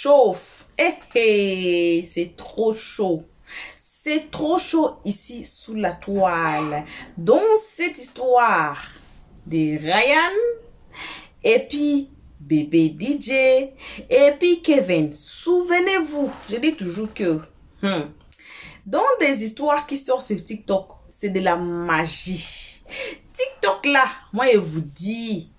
chauffe. C'est trop chaud. C'est trop chaud ici sous la toile. Dans cette histoire de Ryan et puis bébé DJ et puis Kevin. Souvenez-vous, je dis toujours que dans des histoires qui sortent sur TikTok, c'est de la magie. TikTok là, moi je vous dis,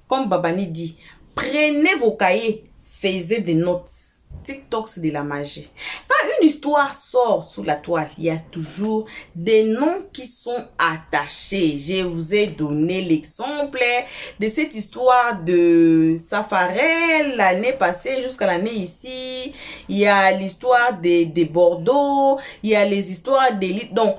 comme Babani dit, prenez vos cahiers, faites des notes. TikTok, c'est de la magie. Quand une histoire sort sous la toile, il y a toujours des noms qui sont attachés. Je vous ai donné l'exemple de cette histoire de Safarel l'année passée jusqu'à l'année ici. Il y a l'histoire de Bordeaux. Il y a les histoires d'élite. Donc,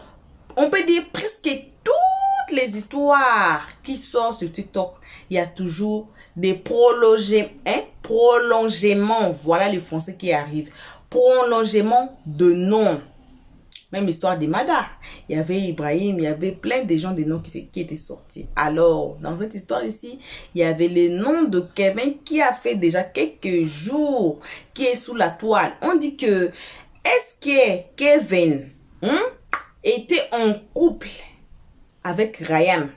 on peut dire presque toutes les histoires qui sortent sur TikTok, il y a toujours des prolongements. Voilà le français qui arrive. Prolongement de noms. Même l'histoire des Mada. Il y avait Ibrahim, il y avait plein de gens, des noms qui étaient sortis. Alors, dans cette histoire ici, il y avait le nom de Kevin qui a fait déjà quelques jours, qui est sous la toile. On dit que, est-ce que Kevin était en couple avec Ryan?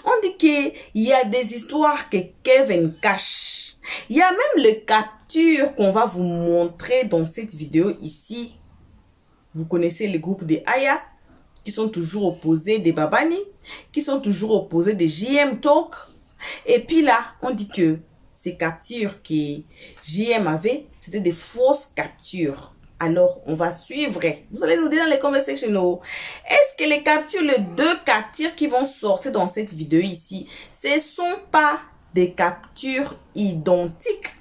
On dit qu'il y a des histoires que Kevin cache. Il y a même les captures qu'on va vous montrer dans cette vidéo ici. Vous connaissez le groupe des Aya, qui sont toujours opposés des Babani, qui sont toujours opposés des JM Talk. Et puis là, on dit que ces captures que JM avait, c'était des fausses captures. Alors, on va suivre. Vous allez nous dire dans les commentaires sections. Est-ce que les captures, les deux captures qui vont sortir dans cette vidéo ici, ce ne sont pas des captures identiques?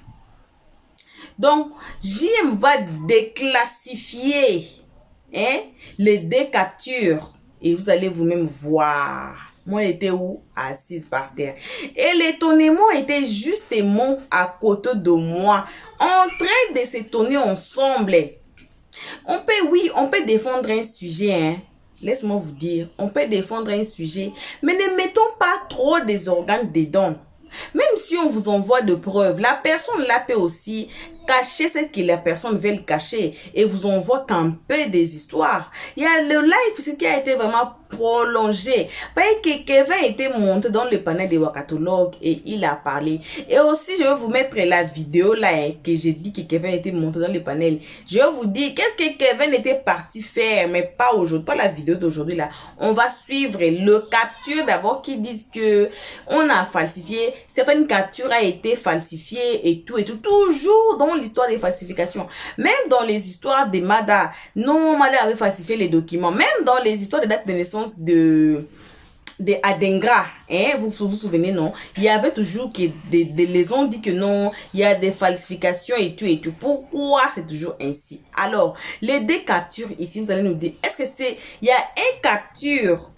Donc, JM va déclassifier les deux captures. Et vous allez vous-même voir. Moi, j'étais où? Assise par terre. Et l'étonnement était justement à côté de moi. En train de s'étonner ensemble. On peut défendre un sujet, Laisse-moi vous dire, on peut défendre un sujet, mais ne mettons pas trop des organes dedans. Même si on vous envoie de preuves, la personne là peut aussi cacher ce que la personne veut cacher et vous envoie qu'un peu des histoires. Il y a le live ce qui a été vraiment prolongé. Parce que Kevin était monté dans le panel des wakatologues et il a parlé. Et aussi, je vais vous mettre la vidéo là que j'ai dit que Kevin était monté dans le panel. Je vais vous dire qu'est-ce que Kevin était parti faire, mais pas aujourd'hui, pas la vidéo d'aujourd'hui là. On va suivre le capture d'abord qui disent que on a falsifié. Certaines captures a été falsifiées et tout, toujours dans l'histoire des falsifications. Même dans les histoires des Mada, non, Mada avait falsifié les documents. Même dans les histoires de date de naissance de Adengra, vous vous souvenez, non? Il y avait toujours que les ont dit que non, il y a des falsifications et tout. Pourquoi c'est toujours ainsi? Alors, les deux captures ici, vous allez nous dire, est-ce que c'est, il y a une capture,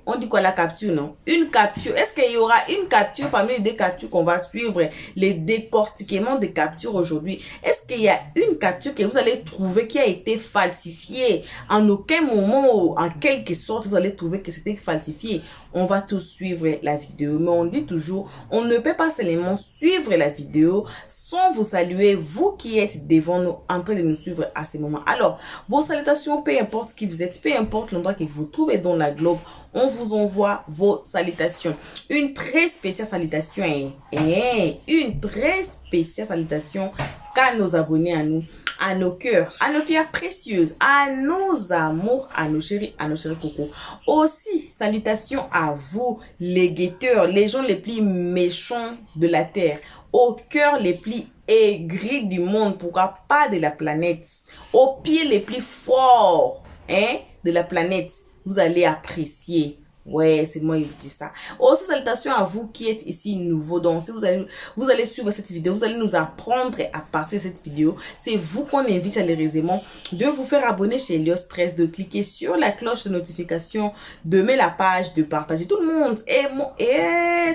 on dit quoi la capture, non? Une capture, est-ce qu'il y aura une capture parmi les deux captures qu'on va suivre, les décortiquements de captures aujourd'hui? Est-ce qu'il y a une capture que vous allez trouver qui a été falsifiée? En aucun moment, ou en quelque sorte, vous allez trouver que c'était falsifié. On va tous suivre la vidéo, mais on dit toujours, on ne peut pas seulement suivre la vidéo sans vous saluer, vous qui êtes devant nous, en train de nous suivre à ce moment. Alors, vos salutations, peu importe qui vous êtes, peu importe l'endroit que vous trouvez dans la globe, on vous envoie vos salutations. Une très spéciale salutation, une très spéciale salutation qu'à nos abonnés, à nous, à nos cœurs, à nos pierres précieuses, à nos amours, à nos chéris cocos. Aussi, salutations à vous, les guetteurs, les gens les plus méchants de la terre, aux cœurs les plus aigris du monde, pourquoi pas de la planète, aux pieds les plus forts, de la planète. Vous allez apprécier. Ouais, c'est moi qui vous dis ça. Aussi, salutations à vous qui êtes ici nouveau. Donc, si vous allez suivre cette vidéo, vous allez nous apprendre à partir de cette vidéo. C'est vous qu'on invite chaleureusement de vous faire abonner chez Elios 13, de cliquer sur la cloche de notification, de mettre la page, de partager. Tout le monde,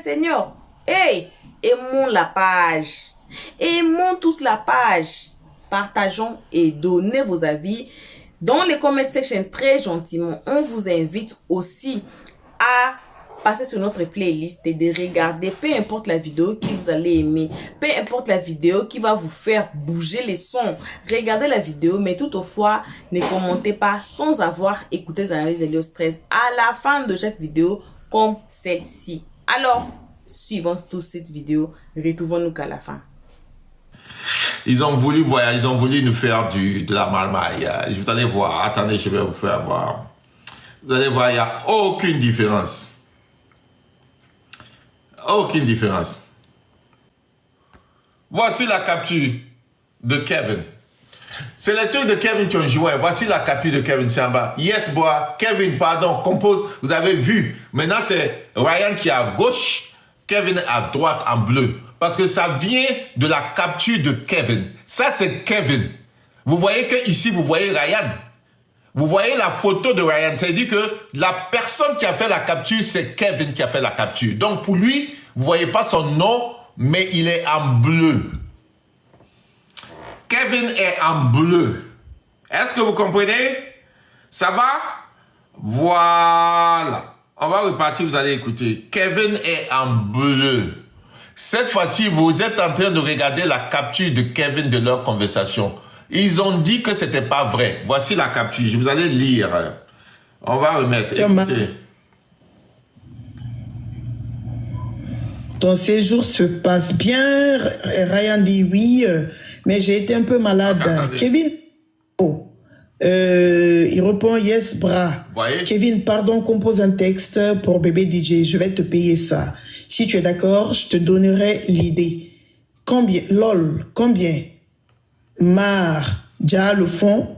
Seigneur, aimons la page. Aimons tous la page. Partageons et donnez vos avis dans les comment section très gentiment. On vous invite aussi à passer sur notre playlist et de regarder, peu importe la vidéo que vous allez aimer, peu importe la vidéo qui va vous faire bouger les sons. Regardez la vidéo, mais toutefois, ne commentez pas sans avoir écouté les analyses Helios 13 à la fin de chaque vidéo comme celle-ci. Alors, suivons tous cette vidéo. Retrouvons-nous qu'à la fin. Ils ont voulu voyager, ils ont voulu nous faire de la marmaille. Vous allez voir, attendez, je vais vous faire voir. Vous allez voir, il n'y a aucune différence. Aucune différence. Voici la capture de Kevin. C'est les trucs de Kevin qui ont joué. Voici la capture de Kevin, c'est en bas. Yes, boy. Kevin, pardon, compose. Vous avez vu. Maintenant, c'est Ryan qui est à gauche, Kevin à droite en bleu. Parce que ça vient de la capture de Kevin. Ça, c'est Kevin. Vous voyez que ici, vous voyez Ryan. Vous voyez la photo de Ryan. C'est-à-dire que la personne qui a fait la capture, c'est Kevin qui a fait la capture. Donc, pour lui, vous ne voyez pas son nom, mais il est en bleu. Kevin est en bleu. Est-ce que vous comprenez? Ça va? Voilà. On va repartir, vous allez écouter. Kevin est en bleu. Cette fois-ci, vous êtes en train de regarder la capture de Kevin de leur conversation. Ils ont dit que c'était pas vrai. Voici la capture. Je vous allez lire. On va remettre. Écoutez. Ton séjour se passe bien. Ryan dit oui, mais j'ai été un peu malade. Attendez. Kevin, il répond yes, bras. Voyez? Kevin, pardon, compose un texte pour bébé DJ. Je vais te payer ça. Si tu es d'accord, je te donnerai l'idée. Combien? Lol, combien? Mar, déjà le fond.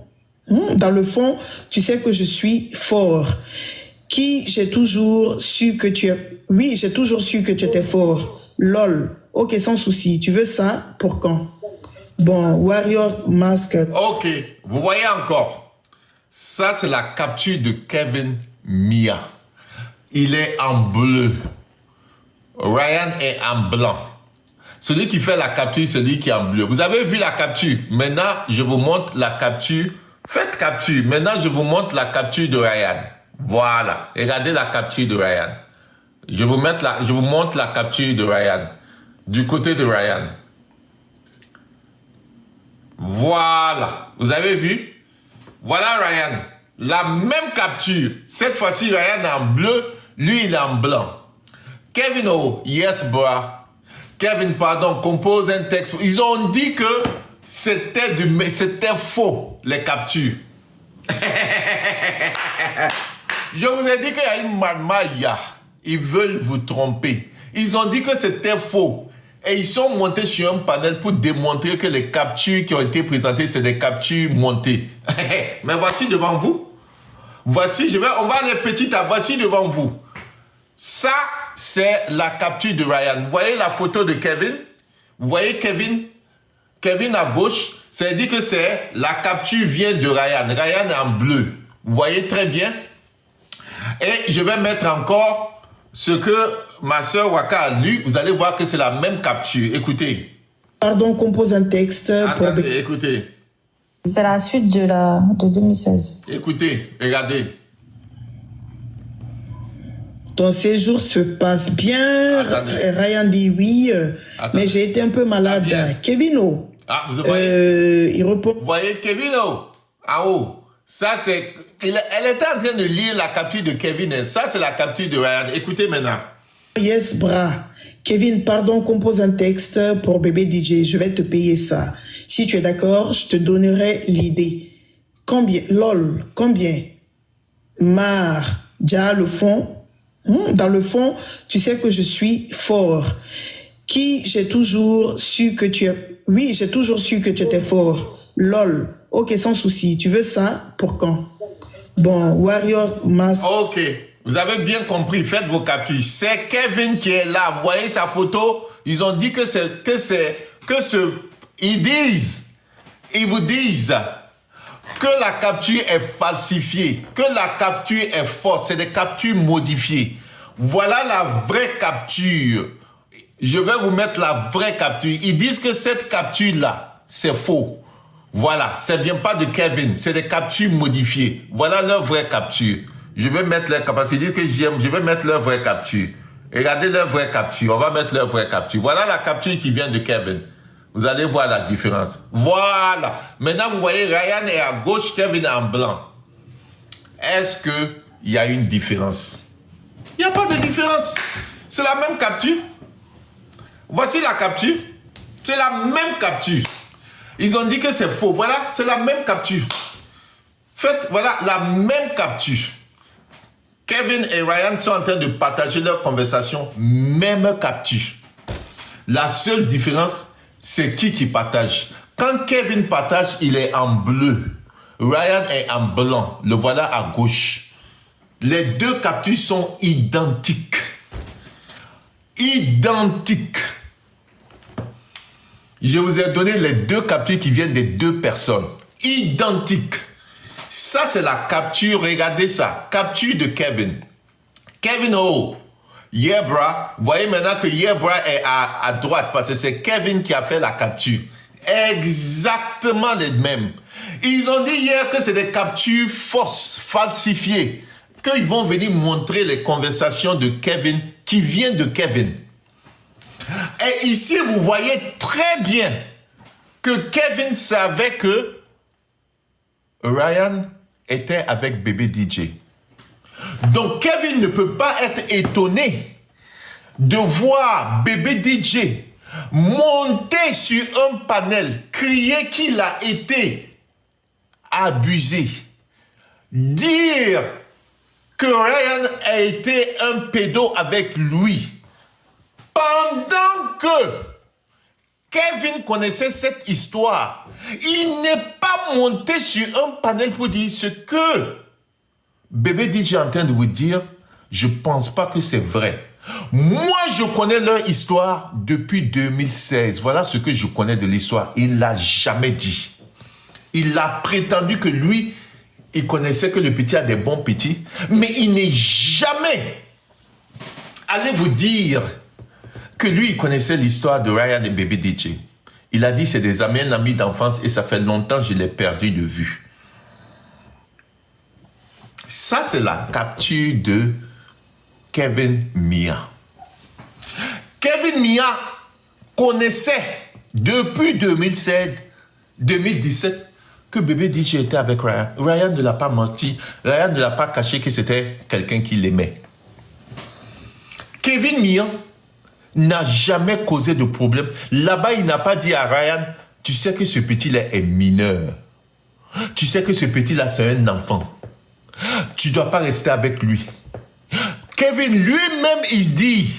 Dans le fond, tu sais que je suis fort. J'ai toujours su que tu es... Oui, j'ai toujours su que tu étais fort. Lol. Ok, sans souci. Tu veux ça pour quand? Bon, Warrior Mask. Ok, vous voyez encore. Ça, c'est la capture de Kevin Mia. Il est en bleu. Ryan est en blanc. Celui qui fait la capture, c'est celui qui est en bleu. Vous avez vu la capture. Maintenant, je vous montre la capture. Faites capture. Maintenant, je vous montre la capture de Ryan. Voilà. Regardez la capture de Ryan. Je vous montre la capture de Ryan. Du côté de Ryan. Voilà. Vous avez vu? Voilà Ryan. La même capture. Cette fois-ci, Ryan est en bleu. Lui, il est en blanc. Kevin, oh, yes, bro. Kevin, pardon, compose un texte. Ils ont dit que c'était faux, les captures. Je vous ai dit qu'il y a une marmaille. Ils veulent vous tromper. Ils ont dit que c'était faux. Et ils sont montés sur un panel pour démontrer que les captures qui ont été présentées, c'est des captures montées. Mais voici devant vous. Voici, on va aller petit à voici devant vous. Ça, c'est la capture de Ryan. Vous voyez la photo de Kevin? Vous voyez Kevin? Kevin à gauche. C'est-à-dire que la capture vient de Ryan. Ryan est en bleu. Vous voyez très bien? Et je vais mettre encore ce que ma soeur Waka a lu. Vous allez voir que c'est la même capture. Écoutez. Pardon, compose un texte. Attendez, écoutez. C'est la suite de 2016. Écoutez, regardez. Ton séjour se passe bien. Attendez. Ryan dit oui, mais j'ai été un peu malade. Kevin, oh. Ah, vous voyez? Il répond. Vous voyez Kevin, oh, en haut. Ça, c'est... Elle était en train de lire la capture de Kevin. Ça, c'est la capture de Ryan. Écoutez maintenant. Yes, bras. Kevin, pardon, compose un texte pour bébé DJ. Je vais te payer ça. Si tu es d'accord, je te donnerai l'idée. Combien? Lol, combien? Mar, déjà le fond. Dans le fond, tu sais que je suis fort. J'ai toujours su que tu es... Oui, j'ai toujours su que tu étais fort. Lol. Ok, sans souci. Tu veux ça pour quand? Bon, Warrior Mask. Ok. Vous avez bien compris. Faites vos captures. C'est Kevin qui est là. Vous voyez sa photo? Ils ont dit ils vous disent que la capture est falsifiée, que la capture est fausse. C'est des captures modifiées. Voilà la vraie capture. Je vais vous mettre la vraie capture. Ils disent que cette capture-là, c'est faux. Voilà, ça ne vient pas de Kevin. C'est des captures modifiées. Voilà leur vraie capture. Je vais mettre leur capture. Ils disent que j'aime, je vais mettre leur vraie capture. Regardez leur vraie capture. On va mettre leur vraie capture. Voilà la capture qui vient de Kevin. Vous allez voir la différence. Voilà. Maintenant, vous voyez, Ryan est à gauche, Kevin est en blanc. Est-ce qu'il y a une différence? Il n'y a pas de différence. C'est la même capture. Voici la capture. C'est la même capture. Ils ont dit que c'est faux. Voilà, c'est la même capture. Faites, voilà, la même capture. Kevin et Ryan sont en train de partager leur conversation. Même capture. La seule différence, c'est qui partage. Quand Kevin partage, il est en bleu. Ryan est en blanc. Le voilà à gauche. Les deux captures sont identiques. Identiques. Je vous ai donné les deux captures qui viennent des deux personnes. Identiques. Ça, c'est la capture. Regardez ça. Capture de Kevin. Kevin O. Yebra. Vous voyez maintenant que Yebra est à droite parce que c'est Kevin qui a fait la capture. Exactement les mêmes. Ils ont dit hier que c'est des captures fausses, falsifiées. Qu'ils vont venir montrer les conversations de Kevin qui viennent de Kevin. Et ici, vous voyez très bien que Kevin savait que Ryan était avec bébé DJ. Donc, Kevin ne peut pas être étonné de voir bébé DJ monter sur un panel, crier qu'il a été abusé, dire que Ryan a été un pédo avec lui, pendant que Kevin connaissait cette histoire. Il n'est pas monté sur un panel pour dire ce que bébé DJ est en train de vous dire. Je ne pense pas que c'est vrai. Moi, je connais leur histoire depuis 2016. Voilà ce que je connais de l'histoire. Il ne l'a jamais dit. Il a prétendu que lui, il connaissait que le petit a des bons petits, mais il n'est jamais allé vous dire que lui, il connaissait l'histoire de Ryan et bébé DJ. Il a dit c'est des amis, un ami d'enfance et ça fait longtemps que je l'ai perdu de vue. Ça, c'est la capture de Kevin Mia. Kevin Mia connaissait depuis 2017 que bébé DJ était avec Ryan. Ryan ne l'a pas menti. Ryan ne l'a pas caché que c'était quelqu'un qui l'aimait. Kevin Mia n'a jamais causé de problème. Là-bas, il n'a pas dit à Ryan, tu sais que ce petit-là est mineur. Tu sais que ce petit-là, c'est un enfant. Tu ne dois pas rester avec lui. Kevin lui-même, il se dit,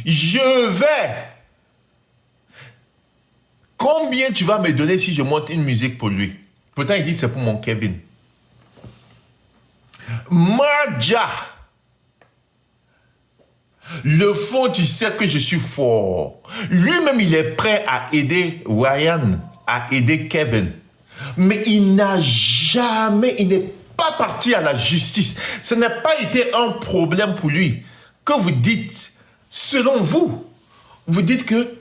je vais. Combien tu vas me donner si je monte une musique pour lui? Pourtant, il dit, c'est pour mon Kevin. Marja. Le fond, tu sais que je suis fort. Lui-même, il est prêt à aider Ryan, à aider Kevin. Mais il n'a jamais, il n'est pas parti à la justice. Ce n'a pas été un problème pour lui. Que vous dites, selon vous, vous dites que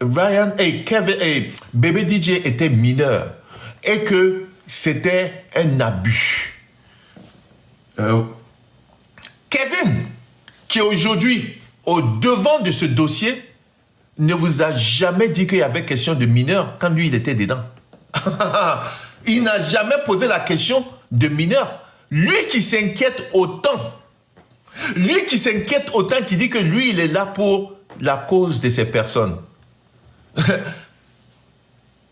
Ryan et Kevin et bébé DJ étaient mineurs et que c'était un abus. Kevin, qui est aujourd'hui au devant de ce dossier, ne vous a jamais dit qu'il y avait question de mineur quand lui, il était dedans. Il n'a jamais posé la question de mineur. Lui qui s'inquiète autant, lui qui s'inquiète autant, qui dit que lui, il est là pour la cause de ces personnes.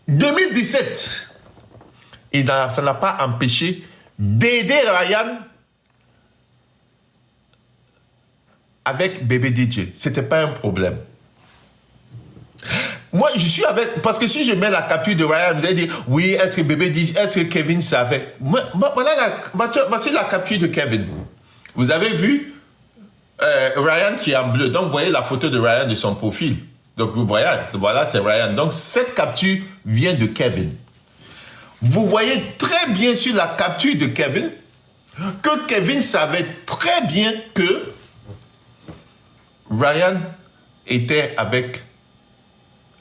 2017, et ça n'a pas empêché d'aider Ryan avec bébé DJ. C'était pas un problème. Moi, je suis avec... Parce que si je mets la capture de Ryan, vous allez dire, oui, est-ce que bébé DJ, est-ce que Kevin savait? Voici la capture de Kevin. Vous avez vu Ryan qui est en bleu. Donc, vous voyez la photo de Ryan de son profil. Donc, vous voyez, voilà, c'est Ryan. Donc, cette capture vient de Kevin. Vous voyez très bien sur la capture de Kevin que Kevin savait très bien que Ryan était avec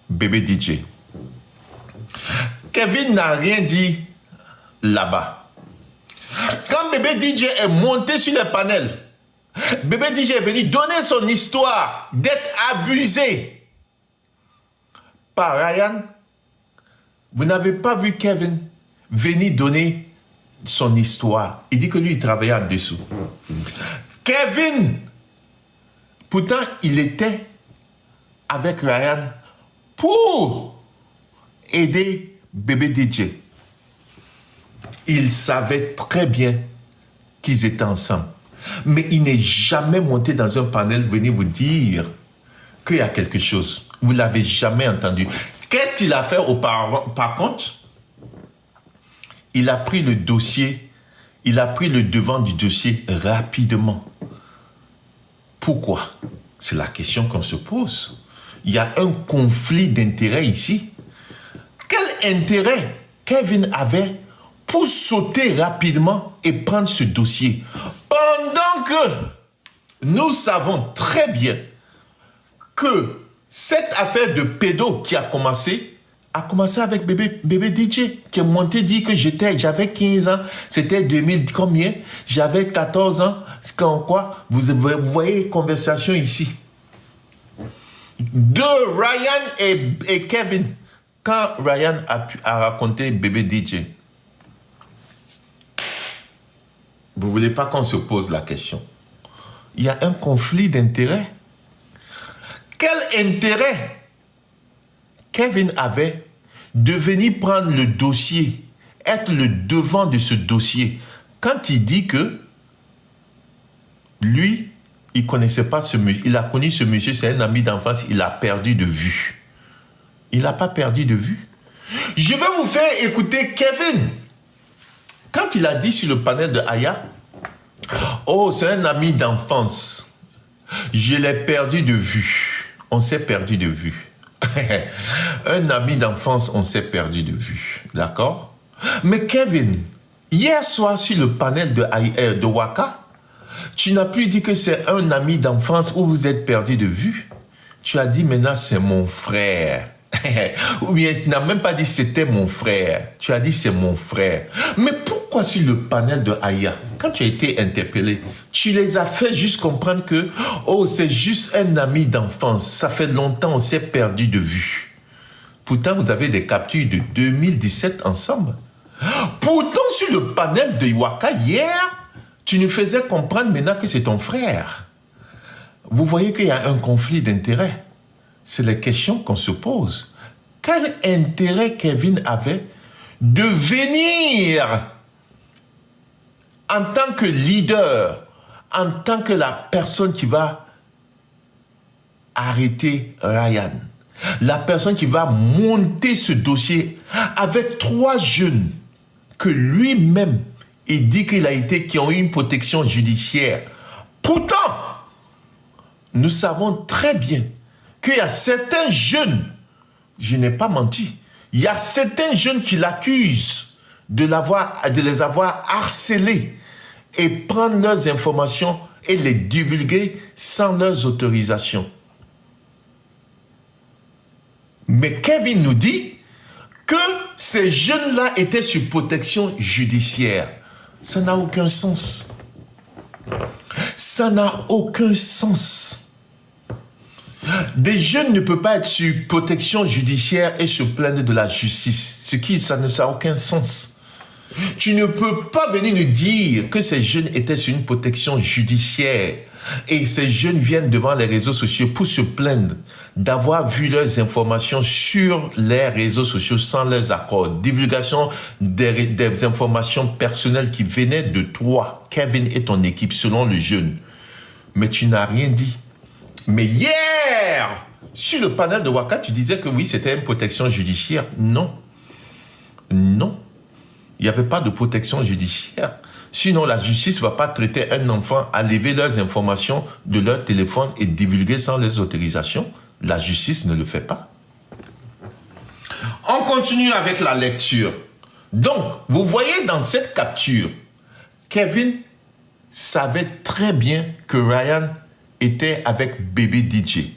bébé DJ. Kevin n'a rien dit là-bas. Quand bébé DJ est monté sur le panel, bébé DJ est venu donner son histoire d'être abusé par Ryan. Vous n'avez pas vu Kevin venir donner son histoire. Il dit que lui, il travaillait en dessous. Kevin, pourtant, il était avec Ryan pour aider bébé DJ. Il savait très bien qu'ils étaient ensemble. Mais il n'est jamais monté dans un panel venir vous dire qu'il y a quelque chose. Vous ne l'avez jamais entendu. Qu'est-ce qu'il a fait auparavant? Par contre, il a pris le dossier, il a pris le devant du dossier rapidement. Pourquoi? C'est la question qu'on se pose. Il y a un conflit d'intérêts ici. Quel intérêt Kevin avait pour sauter rapidement et prendre ce dossier? Pendant que nous savons très bien que cette affaire de pédo qui a commencé avec bébé DJ, qui est monté dire que j'avais 15 ans, c'était 2000 combien? J'avais 14 ans, c'est quand quoi? Vous voyez conversation ici. De Ryan et Kevin, quand Ryan a raconté bébé DJ, vous ne voulez pas qu'on se pose la question. Il y a un conflit d'intérêts. Quel intérêt Kevin avait de venir prendre le dossier, être le devant de ce dossier, quand il dit que lui, il ne connaissait pas ce monsieur, il a connu ce monsieur, c'est un ami d'enfance, il a perdu de vue. Il n'a pas perdu de vue. Je vais vous faire écouter Kevin. Quand il a dit sur le panel de Aya, oh, c'est un ami d'enfance, je l'ai perdu de vue. On s'est perdu de vue. Un ami d'enfance, on s'est perdu de vue. D'accord? Mais Kevin, hier soir sur le panel de Waka, tu n'as plus dit que c'est un ami d'enfance où vous êtes perdu de vue. Tu as dit maintenant c'est mon frère. Ou bien tu n'as même pas dit c'était mon frère. Tu as dit c'est mon frère. Mais pourquoi sur le panel de Aya, quand tu as été interpellé, tu les as fait juste comprendre que oh c'est juste un ami d'enfance. Ça fait longtemps on s'est perdu de vue. Pourtant vous avez des captures de 2017 ensemble. Pourtant sur le panel de Waka hier, tu nous faisais comprendre maintenant que c'est ton frère. Vous voyez qu'il y a un conflit d'intérêts. C'est la question qu'on se pose. Quel intérêt Kevin avait de venir en tant que leader, en tant que la personne qui va arrêter Ryan, la personne qui va monter ce dossier avec 3 jeunes que lui-même, il dit qui ont eu une protection judiciaire. Pourtant, nous savons très bien qu'il y a certains jeunes, je n'ai pas menti, il y a certains jeunes qui l'accusent de les avoir harcelés et prendre leurs informations et les divulguer sans leurs autorisations. Mais Kevin nous dit que ces jeunes-là étaient sous protection judiciaire. Ça n'a aucun sens. Ça n'a aucun sens. Des jeunes ne peuvent pas être sur protection judiciaire et se plaindre de la justice. Ça n'a aucun sens. Tu ne peux pas venir nous dire que ces jeunes étaient sur une protection judiciaire et ces jeunes viennent devant les réseaux sociaux pour se plaindre d'avoir vu leurs informations sur les réseaux sociaux sans leurs accords. Divulgation des informations personnelles qui venaient de toi, Kevin et ton équipe, selon le jeune. Mais tu n'as rien dit. Mais hier, sur le panel de Waka, tu disais que oui, c'était une protection judiciaire. Non. Non. Il n'y avait pas de protection judiciaire. Sinon, la justice ne va pas traiter un enfant à lever leurs informations de leur téléphone et divulguer sans les autorisations. La justice ne le fait pas. On continue avec la lecture. Donc, vous voyez dans cette capture, Kevin savait très bien que Ryan était avec bébé DJ.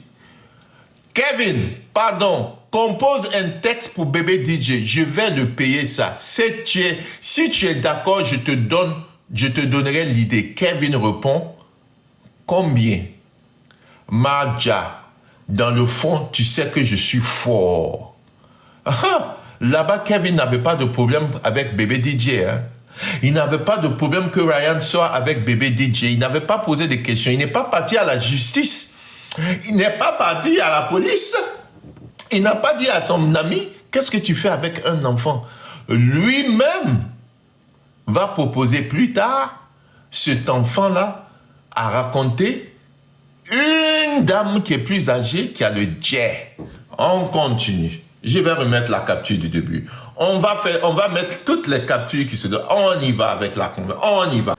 Kevin, pardon, compose un texte pour bébé DJ. Je vais le payer ça. Si tu es d'accord, je te donne je te donnerai l'idée. Kevin répond, combien? Marja, dans le fond, tu sais que je suis fort. Ah, là-bas, Kevin n'avait pas de problème avec bébé DJ. Hein? Il n'avait pas de problème que Ryan soit avec bébé DJ. Il n'avait pas posé de questions. Il n'est pas parti à la justice. Il n'est pas parti à la police. Il n'a pas dit à son ami, qu'est-ce que tu fais avec un enfant? Lui-même va proposer plus tard, cet enfant-là a raconté une dame qui est plus âgée, qui a le jet. On continue. Je vais remettre la capture du début. On va mettre toutes les captures qui se donnent. On y va avec la conversation. On y va.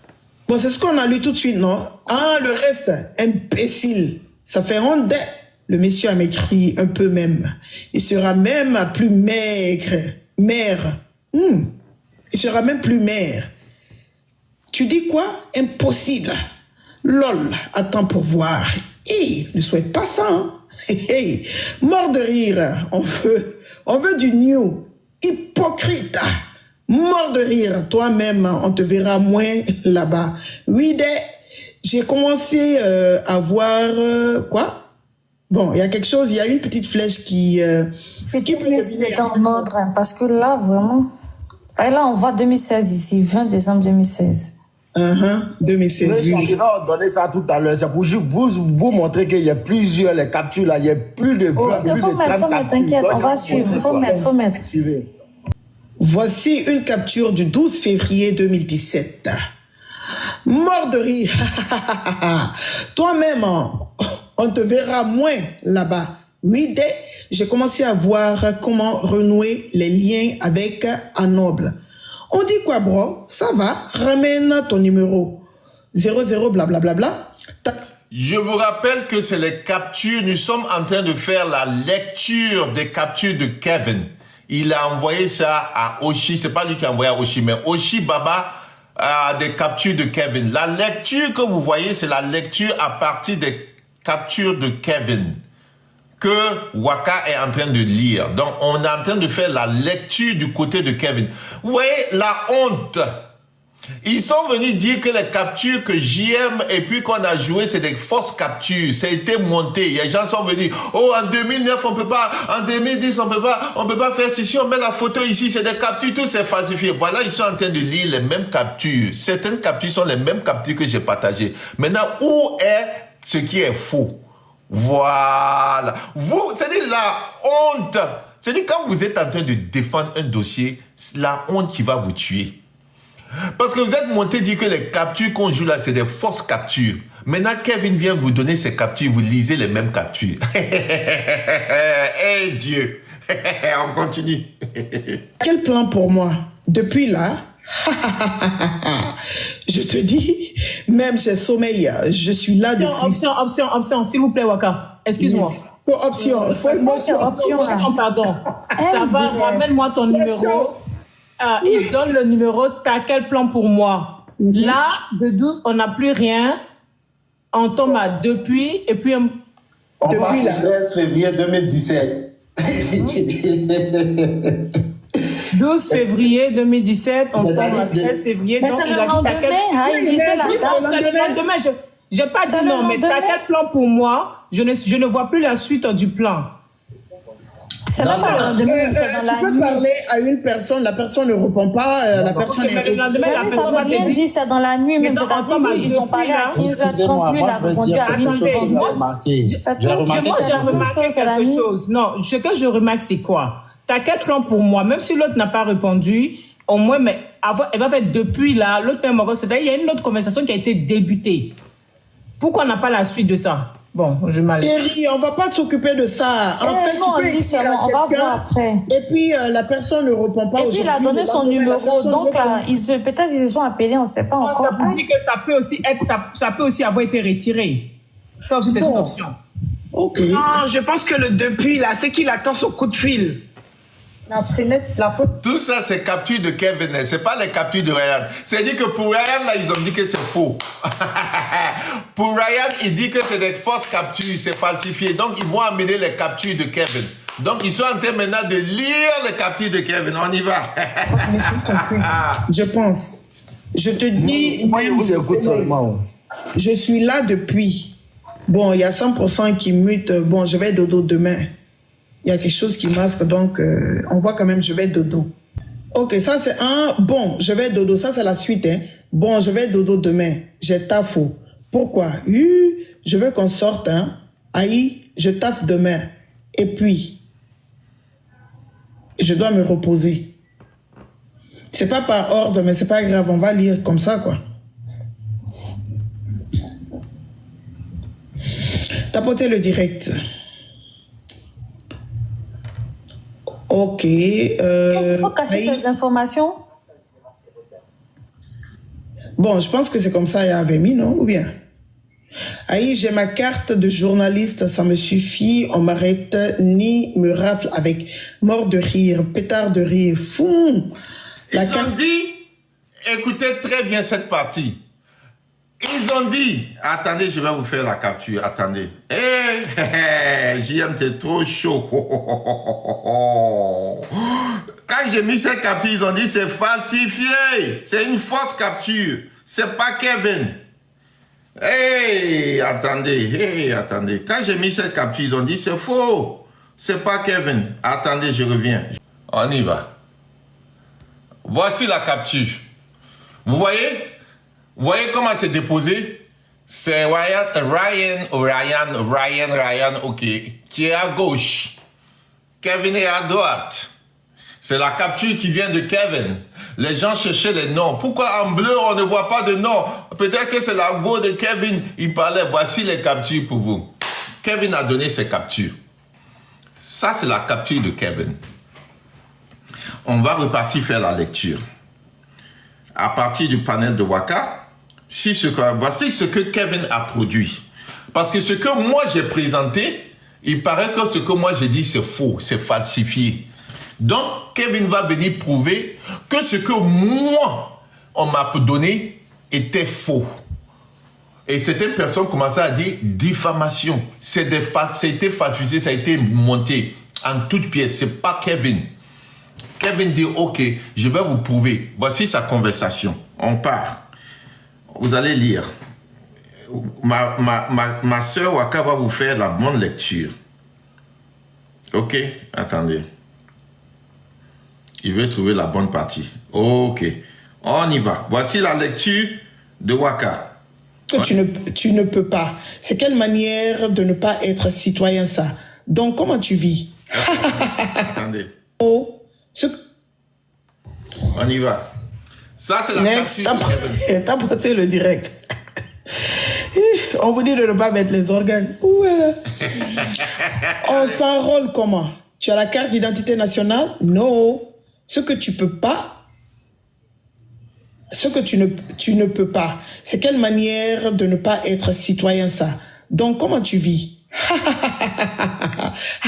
Bon, c'est ce qu'on a lu tout de suite, non? Ah, le reste, imbécile. Ça fait honte. Le monsieur a m'écrit un peu même. Il sera même plus maigre. Mère. Il sera même plus maire. Tu dis quoi? Impossible. Lol, attends pour voir. Ne souhaite pas ça. Hein? Mort de rire. On veut du new. Hypocrite. Mort de rire. Toi-même, on te verra moins là-bas. Oui, j'ai commencé à voir quoi? Bon, il y a quelque chose, il y a une petite flèche qui... C'est en ordre, hein, parce que là, vraiment... Et là, on voit 2016 ici, 20 décembre 2016. 2016, oui. Je vais donner ça tout à l'heure. C'est pour vous montrer qu'il y a plusieurs les captures là. Il y a plus de 20, faut mettre, t'inquiète, on va suivre. Faut mettre. Voici une capture du 12 février 2017. Mort de rire. Toi-même, on te verra moins là-bas. Oui, j'ai commencé à voir comment renouer les liens avec un noble. On dit quoi, bro? Ça va, ramène ton numéro. 00 blablabla. Je vous rappelle que c'est les captures. Nous sommes en train de faire la lecture des captures de Kevin. Il a envoyé ça à Oshi. C'est pas lui qui a envoyé à Oshi, mais Oshi Baba a des captures de Kevin. La lecture que vous voyez, c'est la lecture à partir des captures de Kevin que Waka est en train de lire. Donc, on est en train de faire la lecture du côté de Kevin. Vous voyez la honte. Ils sont venus dire que les captures que JM et puis qu'on a joué, c'est des fausses captures. Ça a été monté. Les gens sont venus. Oh, en 2009, on peut pas. En 2010, on peut pas faire ceci. Si on met la photo ici, c'est des captures, tout c'est falsifié. Voilà, ils sont en train de lire les mêmes captures. Certaines captures sont les mêmes captures que j'ai partagées. Maintenant, où est ce qui est faux? Voilà. C'est-à-dire la honte. C'est-à-dire quand vous êtes en train de défendre un dossier, c'est la honte qui va vous tuer. Parce que vous êtes monté dire que les captures qu'on joue là, c'est des fausses captures. Maintenant, Kevin vient vous donner ses captures, vous lisez les mêmes captures. Hey Dieu. On continue. Quel plan pour moi? Depuis là, je te dis, même chez Sommeil, je suis là depuis... Option, s'il vous plaît, Waka. Excuse-moi. Option, option, pardon. Ça va, ramène-moi ton numéro. Il donne le numéro, t'as quel plan pour moi? Là, de 12, on n'a plus rien. On tombe à depuis, et puis... On passe le 13 février 2017. 12 février 2017, on tombe à 13 février. Mais donc c'est le lendemain, il disait la date. C'est le lendemain, je n'ai pas dit non, mais t'as quel plan pour moi? Je ne vois plus la suite du plan. C'est même pas le lendemain, c'est dans la nuit. Tu peux parler à une personne, la personne ne répond pas, la personne est... Le lendemain, la ça personne veut va rien te dire. dire, c'est dans la nuit, même. C'est-à-dire qu'ils ont parlé à 15h30, lui, il a répondu à 1h30. Moi, j'ai remarqué quelque chose. Non, ce que je remarque, c'est quoi? T'as quel plan pour moi? Même si l'autre n'a pas répondu, au moins, mais elle va faire depuis là, l'autre même encore, c'est-à-dire il y a une autre conversation qui a été débutée. Pourquoi on n'a pas la suite de ça? Bon, je m'allais. Thierry, on va pas s'occuper de ça. En fait, tu peux écrire à on va voir après. Et puis, la personne ne répond pas. Et puis, il a donné son numéro. Donc, là, peut-être ils se sont appelés, on ne sait pas encore. Ça veut dire que ça peut aussi être, ça peut aussi avoir été retiré. Ça aussi, c'est une option. Ok. Non, je pense que le depuis, là, c'est qu'il attend son coup de fil. Tout ça, c'est capture de Kevin. C'est pas les captures de Ryan. C'est-à-dire que pour Ryan, là, ils ont dit que c'est faux. Pour Ryan, il dit que c'est des fausses captures, c'est falsifié. Donc, ils vont amener les captures de Kevin. Donc, ils sont en train maintenant de lire les captures de Kevin. On y va. Je pense. Je te dis, moi, je vous écoute seulement. Je suis là depuis. Bon, il y a 100% qui mutent. Bon, je vais dodo demain. Il y a quelque chose qui masque, donc on voit quand même, je vais dodo. Ok, ça c'est un. Bon, je vais dodo. Ça c'est la suite. Hein. Bon, je vais dodo demain. J'ai tafo. Pourquoi? Je veux qu'on sorte. Hein. Aïe, je taffe demain. Et puis, je dois me reposer. C'est pas par ordre, mais c'est pas grave. On va lire comme ça, quoi. Tapotez le direct. Ok. Il faut cacher ces informations. Bon, je pense que c'est comme ça, il avait mis, non? Ou bien? Aïe, j'ai ma carte de journaliste, ça me suffit, on m'arrête ni me rafle avec mort de rire, pétard de rire, fou. Ils ont dit, écoutez très bien cette partie. Ils ont dit, attendez, je vais vous faire la capture, attendez. JM, t'es trop chaud. Quand j'ai mis cette capture, ils ont dit c'est falsifié, c'est une fausse capture, c'est pas Kevin. Attendez. Quand j'ai mis cette capture, ils ont dit c'est faux. C'est pas Kevin. Attendez, je reviens. On y va. Voici la capture. Vous voyez comment c'est déposé? C'est Ryan, ok, qui est à gauche. Kevin est à droite. C'est la capture qui vient de Kevin. Les gens cherchaient les noms. Pourquoi en bleu, on ne voit pas de nom? Peut-être que c'est la go de Kevin. Il parlait. Voici les captures pour vous. Kevin a donné ses captures. Ça, c'est la capture de Kevin. On va repartir faire la lecture. À partir du panel de Waka, voici ce que Kevin a produit. Parce que ce que moi j'ai présenté, il paraît que ce que moi j'ai dit, c'est faux, c'est falsifié. Donc, Kevin va venir prouver que ce que moi, on m'a donné, était faux. Et certaines personnes commençaient à dire diffamation. Ça a été falsifié, ça a été monté en toutes pièces. C'est pas Kevin. Kevin dit, ok, je vais vous prouver. Voici sa conversation. On part. Vous allez lire. Ma soeur Waka va vous faire la bonne lecture. Ok, attendez. Il veut trouver la bonne partie. Ok, on y va. Voici la lecture de Waka. Tu ne peux pas. C'est quelle manière de ne pas être citoyen, ça? Donc, comment tu vis? Attendez. Oh, on y va. Ça, c'est la capture. Tapotez le direct. On vous dit de ne pas mettre les organes. On s'enrôle comment? Tu as la carte d'identité nationale? Non. Ce que tu peux pas, ce que tu ne peux pas, c'est quelle manière de ne pas être citoyen, ça? Donc, comment tu vis?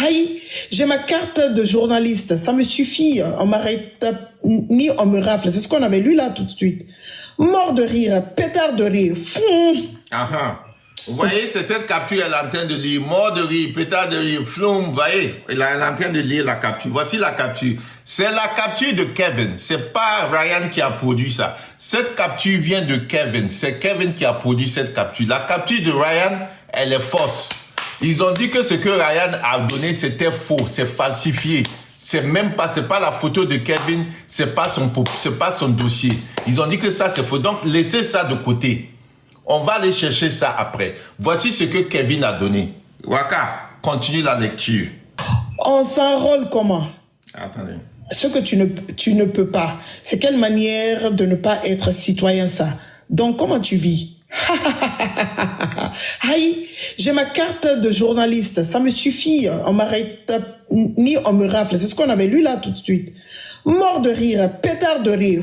Aïe, j'ai ma carte de journaliste, ça me suffit, on m'arrête ni on me rafle, c'est ce qu'on avait lu là tout de suite. Mort de rire, pétard de rire, Vous voyez, c'est cette capture, elle est en train de lire, mort de rire, pétard de rire, floum, vous voyez, elle est en train de lire la capture. Voici la capture. C'est la capture de Kevin, c'est pas Ryan qui a produit ça. Cette capture vient de Kevin, c'est Kevin qui a produit cette capture. La capture de Ryan, elle est fausse. Ils ont dit que ce que Ryan a donné, c'était faux, c'est falsifié. C'est pas la photo de Kevin, c'est pas son dossier. Ils ont dit que ça, c'est faux. Donc, laissez ça de côté. On va aller chercher ça après. Voici ce que Kevin a donné. Waka, continue la lecture. On s'enrôle comment? Attendez. Ce que tu ne peux pas, c'est quelle manière de ne pas être citoyen, ça? Donc, comment tu vis? Aïe, j'ai ma carte de journaliste, ça me suffit, on m'arrête ni on me rafle, c'est ce qu'on avait lu là tout de suite. Mort de rire, pétard de rire,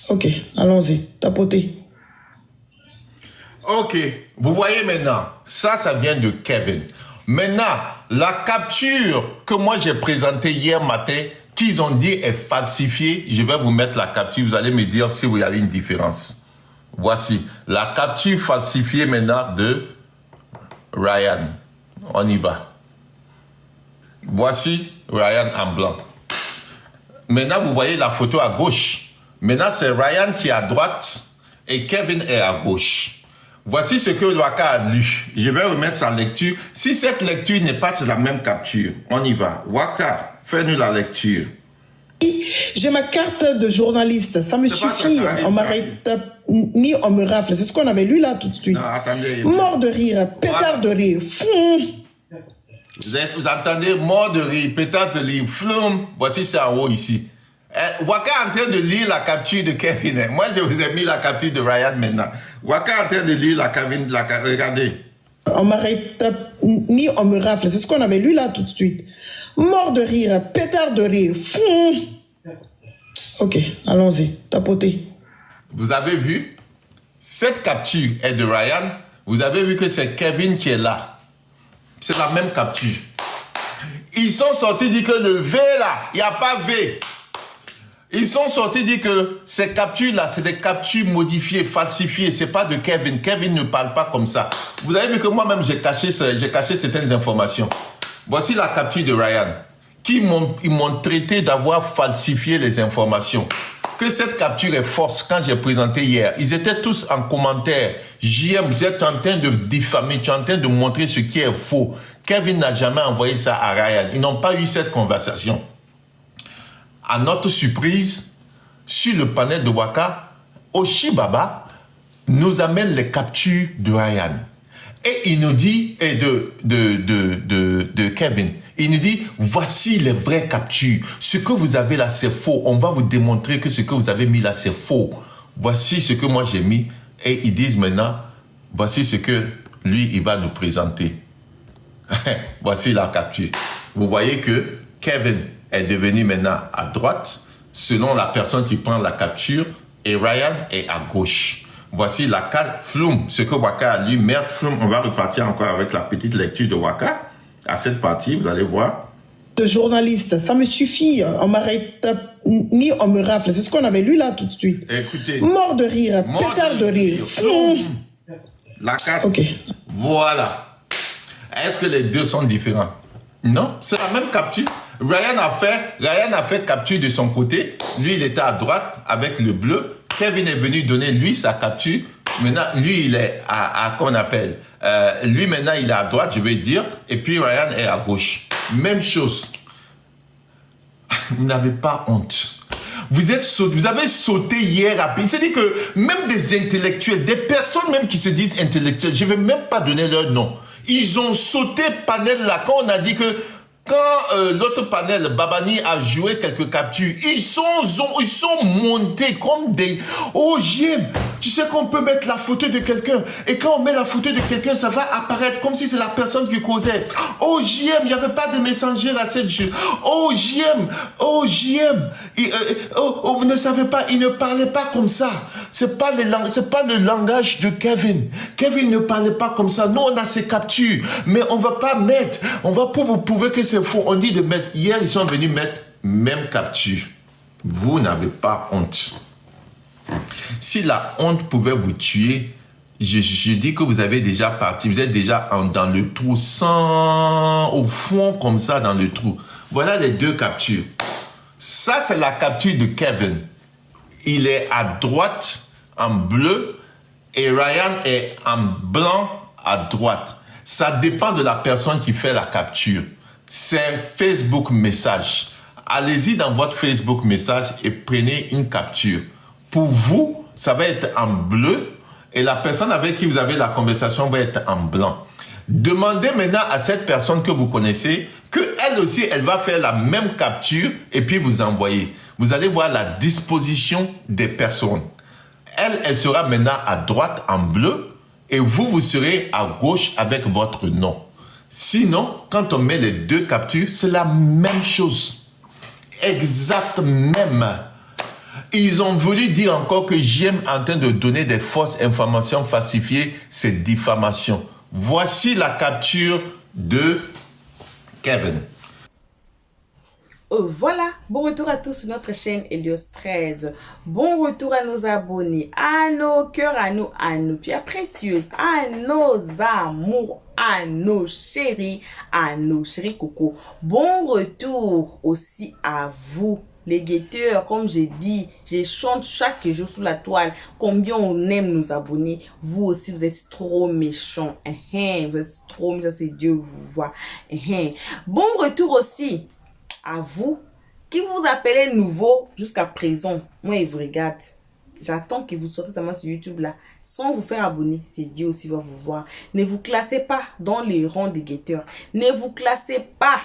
Ok, allons-y, tapotez. Ok, vous voyez maintenant, ça vient de Kevin. Maintenant, la capture que moi j'ai présentée hier matin, qu'ils ont dit est falsifiée, je vais vous mettre la capture, vous allez me dire si vous avez une différence. Voici la capture falsifiée maintenant de Ryan. On y va. Voici Ryan en blanc. Maintenant, vous voyez la photo à gauche. Maintenant, c'est Ryan qui est à droite et Kevin est à gauche. Voici ce que Waka a lu. Je vais remettre sa lecture. Si cette lecture n'est pas sur la même capture, on y va. Waka, fais-nous la lecture. J'ai ma carte de journaliste, ça me suffit. On m'arrête ni on me rafle. C'est ce qu'on avait lu là tout de suite. Non, attendez. Mort de rire, pétard de rire. Vous entendez, mort de rire, pétard de rire, floum. Voici c'est en haut ici. Waka est en train de lire la capture de Kevin. Moi, je vous ai mis la capture de Ryan maintenant. Waka est en train de lire la capture. Regardez. On m'arrête ni on me rafle. C'est ce qu'on avait lu là tout de suite. Mort de rire, pétard de rire. Ok, allons-y. Tapotez. Vous avez vu? Cette capture est de Ryan. Vous avez vu que c'est Kevin qui est là. C'est la même capture. Ils sont sortis dire que le V là, il n'y a pas V. Ils sont sortis dire que ces captures-là, c'est des captures modifiées, falsifiées. C'est pas de Kevin. Kevin ne parle pas comme ça. Vous avez vu que moi-même, j'ai caché certaines informations. Voici la capture de Ryan. Ils m'ont traité d'avoir falsifié les informations. Que cette capture est fausse quand j'ai présenté hier. Ils étaient tous en commentaire. JM, vous êtes en train de diffamer, tu es en train de montrer ce qui est faux. Kevin n'a jamais envoyé ça à Ryan. Ils n'ont pas eu cette conversation. À notre surprise, sur le panel de Waka, Oshibaba nous amène les captures de Ryan. Et il nous dit, et de Kevin, il nous dit, voici les vraies captures. Ce que vous avez là, c'est faux. On va vous démontrer que ce que vous avez mis là, c'est faux. Voici ce que moi j'ai mis. Et ils disent maintenant, voici ce que lui, il va nous présenter. Voici la capture. Vous voyez que Kevin est devenu maintenant à droite, selon la personne qui prend la capture, et Ryan est à gauche. Voici la carte Floum, ce que Waka a lu. Merde, Floum, on va repartir encore avec la petite lecture de Waka. À cette partie, vous allez voir. De journaliste, ça me suffit. On m'arrête ni on me rafle. C'est ce qu'on avait lu là tout de suite. Écoutez. Mort de rire, pétard de rire. La carte. Ok. Voilà. Est-ce que les deux sont différents? Non, c'est la même capture. Ryan a fait capture de son côté. Lui, il était à droite avec le bleu. Kevin est venu donner lui sa capture. Maintenant, lui, il est à qu'on appelle. Lui, maintenant, il est à droite, je vais dire. Et puis, Ryan est à gauche. Même chose. Vous n'avez pas honte. Vous avez sauté hier rapide. C'est-à-dire que même des intellectuels, des personnes même qui se disent intellectuels, je ne vais même pas donner leur nom. Ils ont sauté panel là quand on a dit que quand l'autre panel, Babani, a joué quelques captures, ils sont montés comme des... Oh, JM, tu sais qu'on peut mettre la photo de quelqu'un. Et quand on met la photo de quelqu'un, ça va apparaître comme si c'est la personne qui causait. Oh, JM, il n'y avait pas de messenger à cette jeu. Oh, JM, vous ne savez pas, il ne parlait pas comme ça. C'est pas le langage de Kevin. Kevin ne parlait pas comme ça. Nous, on a ces captures. Mais on ne va pas mettre. On va pour vous prouver que c'est faux. On dit de mettre. Hier, ils sont venus mettre même capture. Vous n'avez pas honte. Si la honte pouvait vous tuer, je dis que vous avez déjà parti. Vous êtes déjà dans le trou, au fond comme ça dans le trou. Voilà les deux captures. Ça, c'est la capture de Kevin. Il est à droite en bleu et Ryan est en blanc à droite. Ça dépend de la personne qui fait la capture. C'est Facebook message. Allez-y dans votre Facebook message et prenez une capture. Pour vous, ça va être en bleu et la personne avec qui vous avez la conversation va être en blanc. Demandez maintenant à cette personne que vous connaissez qu'elle aussi, elle va faire la même capture et puis vous envoyer. Vous allez voir la disposition des personnes. Elle sera maintenant à droite en bleu et vous serez à gauche avec votre nom. Sinon, quand on met les deux captures, c'est la même chose. Exact même. Ils ont voulu dire encore que JM est en train de donner des fausses informations falsifiées, c'est diffamation. Voici la capture de Kevin. Voilà, bon retour à tous sur notre chaîne Helios 13. Bon retour à nos abonnés, à nos cœurs, à nos pierres précieuses, à nos amours, à nos chéris coco. Bon retour aussi à vous, les guetteurs, comme j'ai dit, je chante chaque jour sous la toile combien on aime nos abonnés. Vous aussi, vous êtes trop méchants. Vous êtes trop méchants, c'est Dieu vous voit. Bon retour aussi à vous qui vous appelez nouveau jusqu'à présent. Moi, il vous regarde. J'attends que vous sortez seulement sur YouTube là, sans vous faire abonner. C'est Dieu aussi va vous voir. Ne vous classez pas dans les rangs des guetteurs. Ne vous classez pas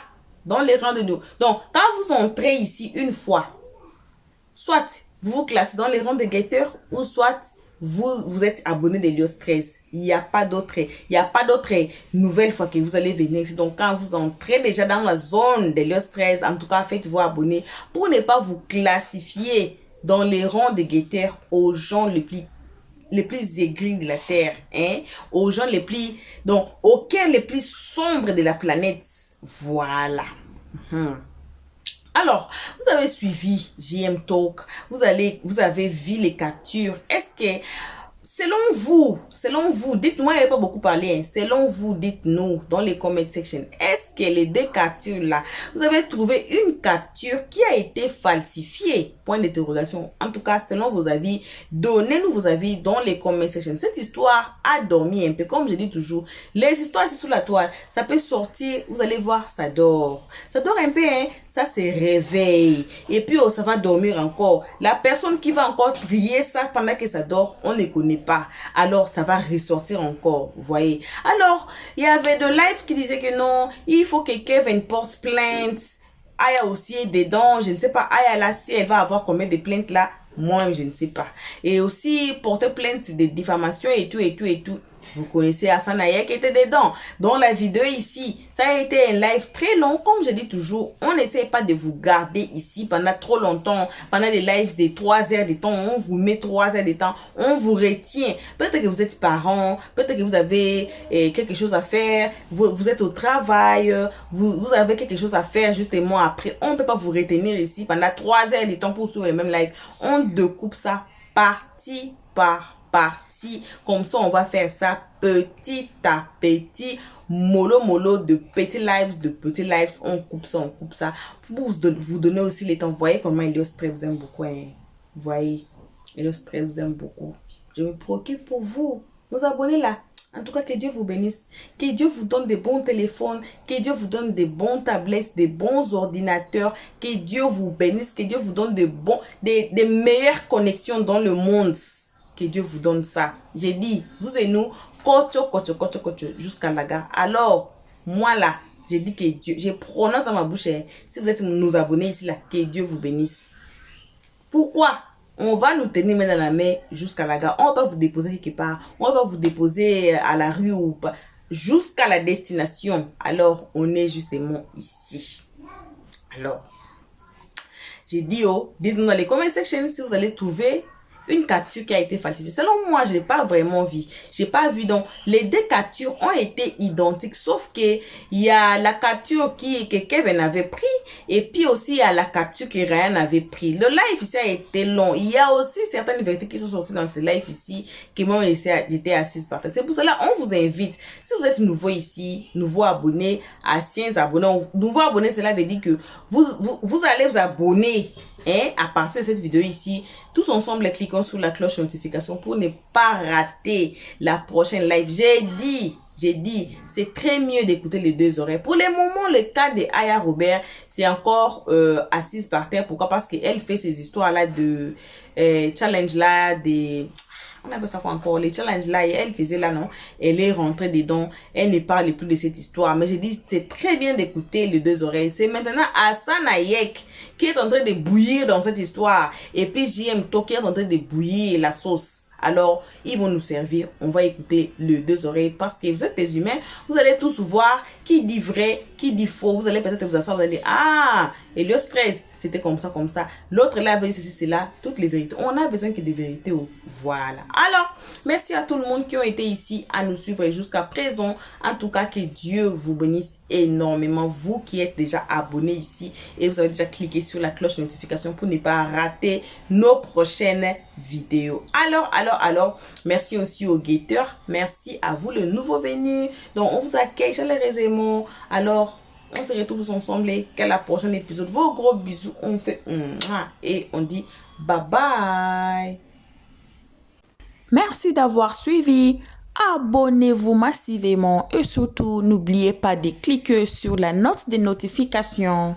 dans les rangs de nous. Donc, quand vous entrez ici une fois, soit vous vous classez dans les rangs des guetteurs, ou soit vous êtes abonné de Lios 13. Il n'y a pas d'autre nouvelle fois que vous allez venir ici. Donc, quand vous entrez déjà dans la zone de Lios 13, en tout cas, faites-vous abonner pour ne pas vous classifier dans les rangs de guetteurs aux gens les plus aigris de la terre, aux gens les plus, donc aux cœurs les plus sombres de la planète. Voilà. Alors, vous avez suivi JM Talk, vous avez vu les captures. Est-ce que selon vous, dites-moi, il n'y a pas beaucoup parlé, selon vous, dites-nous dans les comment section, est-ce que les deux captures là, vous avez trouvé une capture qui a été falsifiée? Point d'interrogation. En tout cas, selon vos avis, donnez-nous vos avis dans les comment section. Cette histoire a dormi un peu, comme je dis toujours, les histoires ici sous la toile, ça peut sortir, vous allez voir, ça dort. Ça dort un peu, ça se réveille. Et puis, ça va dormir encore. La personne qui va encore trier ça pendant que ça dort, on ne connaît pas. Alors, ça va ressortir encore, vous voyez. Alors, il y avait de live qui disait que non, il faut que Kevin porte plainte. Aya aussi est dedans, je ne sais pas. Aya là, si elle va avoir combien de plaintes là, moi, je ne sais pas. Et aussi, porter plainte de diffamation et tout. Vous connaissez Hassan Ayek qui était dedans. Dans la vidéo ici, ça a été un live très long. Comme je dis toujours, on n'essaie pas de vous garder ici pendant trop longtemps. Pendant des lives de 3 heures de temps, on vous met 3 heures de temps. On vous retient. Peut-être que vous êtes parents. Peut-être que vous avez quelque chose à faire. Vous êtes au travail. Vous avez quelque chose à faire justement après. On ne peut pas vous retenir ici pendant 3 heures de temps pour suivre le même live. On découpe ça partie par partie, comme ça on va faire ça petit à petit, mollo de petits lives, on coupe ça pour vous donner aussi les temps. Vous voyez comment Lios 13 vous aime beaucoup, vous voyez, Lios 13 vous aime beaucoup. Je me préoccupe pour vous, nos abonnés là. En tout cas, que Dieu vous bénisse, que Dieu vous donne des bons téléphones, que Dieu vous donne des bons tablettes, des bons ordinateurs, que Dieu vous bénisse, que Dieu vous donne des meilleures connexions dans le monde. Que Dieu vous donne ça. J'ai dit, vous et nous, kocho, jusqu'à la gare. Alors, moi là, j'ai dit que Dieu, je prononce dans ma bouche, si vous êtes nos abonnés ici là, que Dieu vous bénisse. Pourquoi? On va nous tenir main dans la main jusqu'à la gare. On va pas vous déposer quelque part. On va pas vous déposer à la rue ou pas. Jusqu'à la destination. Alors, on est justement ici. Alors, j'ai dit, dites-nous dans les comment section si vous allez trouver une capture qui a été falsifiée. Selon moi, je n'ai pas vraiment vu. J'ai pas vu. Donc, les deux captures ont été identiques. Sauf que il y a la capture que Kevin avait pris. Et puis aussi, il y a la capture que Ryan avait pris. Le live ici a été long. Il y a aussi certaines vérités qui sont sorties dans ce live ici. Que moi, j'étais assise par terre. C'est pour cela, on vous invite. Si vous êtes nouveau ici, nouveau abonné, anciens abonnés. Nouveau abonné, cela veut dire que vous allez vous abonner. À partir de cette vidéo ici, tous ensemble, cliquons sur la cloche notification pour ne pas rater la prochaine live. J'ai dit, c'est très mieux d'écouter les deux oreilles. Pour le moment, le cas de Aya Robert, c'est encore assise par terre. Pourquoi? Parce qu'elle fait ces histoires-là de challenge là, on appelle ça quoi encore, les challenges là, et elle faisait là, non? Elle est rentrée dedans, elle ne parle plus de cette histoire. Mais j'ai dit, c'est très bien d'écouter les deux oreilles. C'est maintenant Hassan Ayek qui est en train de bouillir dans cette histoire. Et puis JM Talk qui est en train de bouillir la sauce. Alors, ils vont nous servir. On va écouter les deux oreilles parce que vous êtes des humains. Vous allez tous voir qui dit vrai, qui dit faux. Vous allez peut-être vous asseoir, vous allez dire, ah, Lios 13, c'était comme ça. L'autre là, avait ceci, c'est là, toutes les vérités. On a besoin que des vérités. Voilà. Alors, merci à tout le monde qui ont été ici à nous suivre jusqu'à présent. En tout cas, que Dieu vous bénisse énormément. Vous qui êtes déjà abonnés ici et vous avez déjà cliqué sur la cloche de notification pour ne pas rater nos prochaines vidéos. Alors, merci aussi aux guetteurs. Merci à vous, le nouveau venu. Donc, on vous accueille chaleureusement. Alors, On se retrouve ensemble qu'à la prochaine épisode. Vos gros bisous. On fait et on dit bye bye. Merci d'avoir suivi. Abonnez-vous massivement et surtout n'oubliez pas de cliquer sur la note de notification.